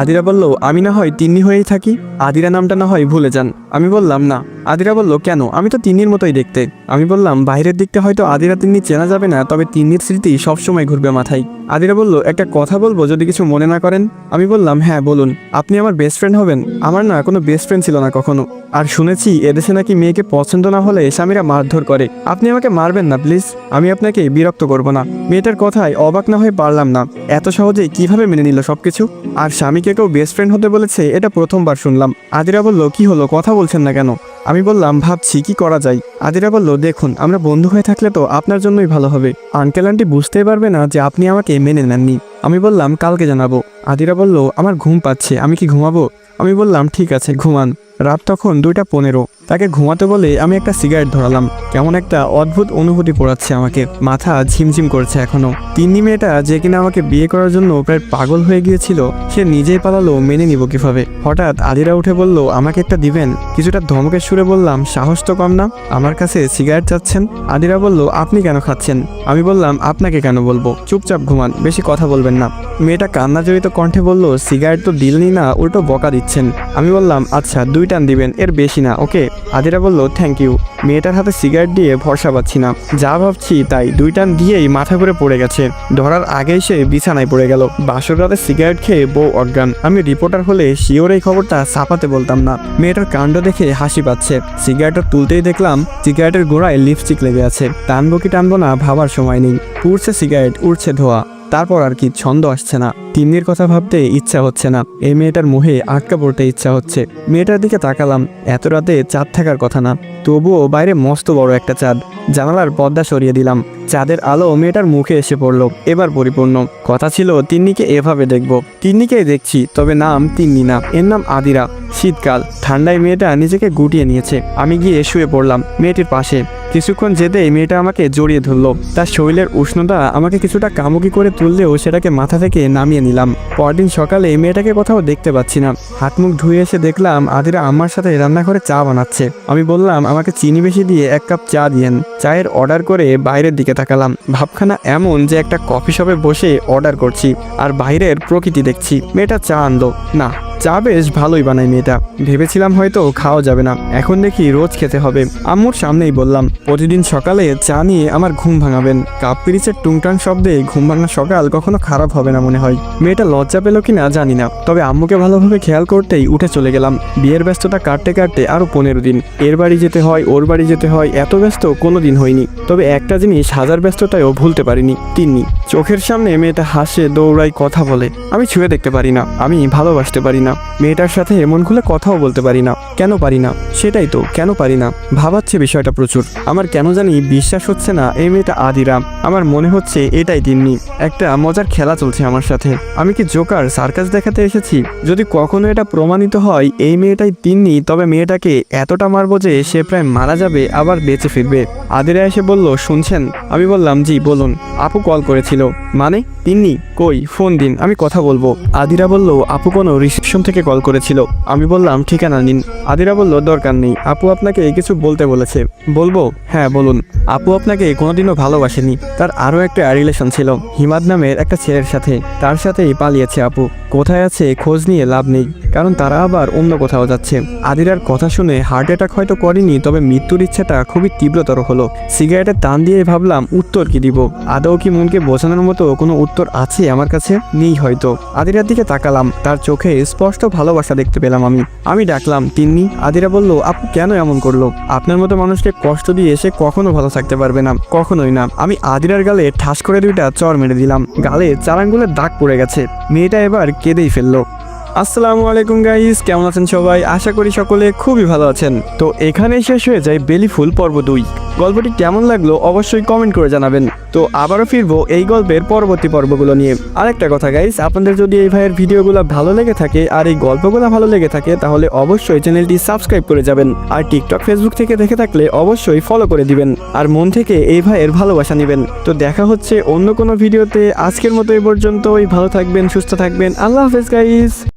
আদিরা বলল, আমি না হয় তিন্নি হয়েই থাকি, আদিরা নামটা না হয় ভুলে যান। আমি বললাম না। আদিরা বলল, কেন? আমি তো তিন্নির মতোই দেখতে। আমি বললাম, বাইরের দিকটা হয়তো আদিরা তিন্নি চেনা যাবে না, তবে তিন্নির স্মৃতি সবসময় ঘুরবে মাথায়। আদিরা বলল, একটা কথা বলবো যদি কিছু মনে না করেন। আমি বললাম, হ্যাঁ বলুন। আপনি আমার বেস্ট ফ্রেন্ড হবেন? আমার না কোনো বেস্ট ফ্রেন্ড ছিল না কখনো। আর শুনেছি এদেশে নাকি মেয়েকে পছন্দ না হলে স্বামীরা মারধর করে। আপনি আমাকে মারবেন না প্লিজ, আমি আপনাকে বিরক্ত করব না। মেয়েটার কথায় অবাক না হয়ে পারলাম না, এত সহজেই কিভাবে মেনে নিল সবকিছু। আর স্বামীকে কেউ বেস্ট ফ্রেন্ড হতে বলেছে, এটা প্রথমবার শুনলাম। আদিরা বলল, কি হলো, কথা বলছেন না কেন? আমি বললাম, ভাবছি কি করা যায়। আদিরা বলল, দেখুন, আমরা বন্ধু হয়ে থাকলে তো আপনার জন্যই ভালো হবে। আঙ্কেল আন্টি বুঝতেই পারবে না যে আপনি আমাকে মেনে নেননি। আমি বললাম, কালকে জানাবো। আদিরা বলল, আমার ঘুম পাচ্ছে, আমি কি ঘুমাবো? আমি বললাম, ঠিক আছে ঘুমান। রাত তখন 2:15। তাকে ঘুমাতে বলে আমি একটা সিগারেট ধরালাম। কেমন একটা অদ্ভুত অনুভূতি পড়াচ্ছে আমাকে, মাথা ঝিমঝিম করছে এখনো। তিন্নি মেয়েটা যে কিনা আমাকে বিয়ে করার জন্য প্রায় পাগল হয়ে গিয়েছিল, সে নিজেই পালালো, মেনে নিব কিভাবে? হঠাৎ আদিরা উঠে বলল, আমাকে একটা দিবেন? কিছুটা ধমকের সুরে বললাম, সাহস তো কম না, আমার কাছে সিগারেট চাচ্ছেন? আদিরা বলল, আপনি কেন খাচ্ছেন? আমি বললাম, আপনাকে কেন বলবো, চুপচাপ ঘুমান, বেশি কথা বলবেন না। মেয়েটা কান্না জড়িত কণ্ঠে বলল, সিগারেট তো দিলনি না, উল্টো বকা দিচ্ছেন। আমি বললাম, আচ্ছা 2 টান দিবেন, এর বেশি না, ওকে? আদিরা বলল, থ্যাংক ইউ। মেয়েটার হাতে সিগারেট দিয়ে ভরসা পাচ্ছি না, যা ভাবছি তাই। 2 টান দিয়েই মাথা ঘুরে পড়ে গেছে। ধরার আগেই সে বিছানায় পড়ে গেল। বাসর রাতে সিগারেট খেয়ে বউ অজ্ঞান। আমি রিপোর্টার হলে শিওর এই খবরটা ছাপাতে বলতাম না। মেয়েটার কাণ্ড দেখে হাসি পাচ্ছে। সিগারেটটা তুলতেই দেখলাম সিগারেটের গোড়ায় লিপস্টিক লেগে আছে। টানবো কি টানবো না ভাবার সময় নেই। উড়ছে সিগারেট, উড়ছে ধোয়া। তারপর আর কি, ছন্দ আসছে না। তিন্নির কথা ভাবতে ইচ্ছা হচ্ছে না। এই মেয়েটার মোহে আটকা পড়তে ইচ্ছা হচ্ছে। মেয়েটার দিকে তাকালাম, এত রাতে চাঁদ থাকার কথা না, তবুও বাইরে মস্ত বড় একটা চাঁদ। জানালার পর্দা সরিয়ে দিলাম। চাঁদের আলো মেয়েটার মুখে এসে পড়লো, এবার পরিপূর্ণ। কথা ছিল তিন্নিকে এভাবে দেখবো। তিন্নিকেই দেখছি, তবে নাম তিন্নি না, এর নাম আদিরা। শীতকাল, ঠান্ডায় মেয়েটা নিজেকে গুটিয়ে নিয়েছে। আমি গিয়ে শুয়ে পড়লাম মেয়েটির পাশে। কিছুক্ষণ যেতেই মেয়েটা আমাকে জড়িয়ে ধরলো। তার শরীরের উষ্ণতা আমাকে কিছুটা কামুকি করে তুললেও সেটাকে মাথা থেকে নামিয়ে নিলাম। পরদিন সকালে মেয়েটাকে কোথাও দেখতে পাচ্ছি না। হাত মুখ ধুয়ে এসে দেখলাম আদিরা আমার সাথে রান্নাঘরে চা বানাচ্ছে। আমি বললাম, আমাকে চিনি বেশি দিয়ে 1 কাপ চা দিয়েন। চায়ের অর্ডার করে বাইরের দিকে তাকালাম। ভাবখানা এমন যে একটা কফি শপে বসে অর্ডার করছি আর বাইরের প্রকৃতি দেখছি। মেয়েটা চা আনলো। না, চা বেশ ভালোই বানায় মেয়েটা। ভেবেছিলাম হয়তো খাওয়া যাবে না, এখন দেখি রোজ খেতে হবে। আম্মুর সামনেই বললাম, প্রতিদিন সকালে চা নিয়ে আমার ঘুম ভাঙাবেন। কাপ পিরিচের টুংটাং শব্দে ঘুম ভাঙা সকাল কখনো খারাপ হবে না মনে হয়। মেয়েটা লজ্জা পেল কিনা জানি না, তবে আম্মুকে ভালোভাবে খেয়াল করতেই উঠে চলে গেলাম। বিয়ের ব্যস্ততা কাটতে কাটতে আরো 15 দিন। এর বাড়ি যেতে হয়, ওর বাড়ি যেতে হয়, এত ব্যস্ত কোনোদিন হয়নি। তবে একটা জিনিস হাজার ব্যস্ততায়ও ভুলতে পারিনি, তিন্নি। চোখের সামনে মেয়েটা হাসে, দৌড়ায়, কথা বলে। আমি ছুঁয়ে দেখতে পারি না, আমি ভালোবাসতে পারি না। মেয়েটার সাথে মন খুলে কথাও বলতে পারি না। কেন পারি না? সেটাই তো, কেন পারি না ভাবাচ্ছে বিষয়টা প্রচুর। আমার কেন জানি বিশ্বাস হচ্ছে না এই মেয়েটা আদিরা। আমার মনে হচ্ছে এটাই তিন্নি। একটা মজার খেলা চলছে আমার সাথে। আমি কি জোকার সার্কাস দেখাতে এসেছি? যদি কখনো এটা প্রমাণিত হয় এই মেয়েটাই তিন্নি, তবে মেয়েটাকে এতটা মারবো যে সে প্রায় মারা যাবে আবার বেঁচে ফিরবে। আদিরা এসে বলল, শুনছেন? আমি বললাম, জি বলুন। আপু কল করেছিল। মানে? তিন্নি কই, ফোন দিন, আমি কথা বলবো। আদিরা বলল, আপু কোনো রিসেপশন থেকে কল করেছিল। আমি বললাম, ঠিকানা নিন। আদিরা বলল, দরকার নেই, আপু আপনাকে কিছু বলতে বলেছে। বলবো? হ্যাঁ বলুন। আপু আপনাকে কোনোদিনও ভালোবাসেনি। তার আরও একটা রিলেশন ছিল হিমাদ নামের একটা ছেলের সাথে। তার সাথেই পালিয়েছে আপু। কোথায় আছে খোঁজ নিয়ে লাভ নেই, কারণ তারা আবার অন্য কোথাও যাচ্ছে। আদিরার কথা শুনে হার্ট অ্যাটাক হয়তো করেনি, তবে মৃত্যুর ইচ্ছাটা খুবই তীব্রতর হলো। সিগারেটের টান দিয়ে ভাবলাম উত্তর কি দিব। আদৌ কি মনকে বোঝানোর মতো কোনো উত্তর আছে আমার কাছে? নেই হয়তো। আদিরার দিকে তাকালাম, তার চোখে স্পষ্ট ভালোবাসা দেখতে পেলাম আমি ডাকলাম, তিন্নি। আদিরা বলল, আপু কেন এমন করলো? আপনার মতো মানুষকে কষ্ট দিয়ে সে কখনো ভালো থাকতে পারবে না, কখনোই না। আমি আদিরার গালে ঠাস করে 2টা চড় মেরে দিলাম। গালে 4 আঙ্গুলের দাগ পড়ে গেছে। মেয়েটা এবার কেঁদেই ফেললো। আসসালামু আলাইকুম গাইস, কেমন আছেন সবাই? আশা করি সকলে খুবই ভালো আছেন। তো এখানেই শেষ হয়ে যায় বেলিফুল পর্ব 2। গল্পটি কেমন লাগলো অবশ্যই কমেন্ট করে জানাবেন। তো আবারও ফিরবো এই গল্পের পরবর্তী পর্বগুলো নিয়ে। আরেকটা কথা গাইস, আপনাদের যদি এই ভাইয়ের ভিডিওগুলো ভালো লেগে থাকে আর এই গল্পগুলো ভালো লেগে থাকে, তাহলে অবশ্যই চ্যানেলটি সাবস্ক্রাইব করে যাবেন। আর টিকটক ফেসবুক থেকে দেখে থাকলে অবশ্যই ফলো করে দিবেন। আর মন থেকে এই ভাইয়ের ভালোবাসা নেবেন। তো দেখা হচ্ছে অন্য কোনো ভিডিওতে। আজকের মতো এই পর্যন্তই। ভালো থাকবেন, সুস্থ থাকবেন। আল্লাহ হাফেজ গাইস।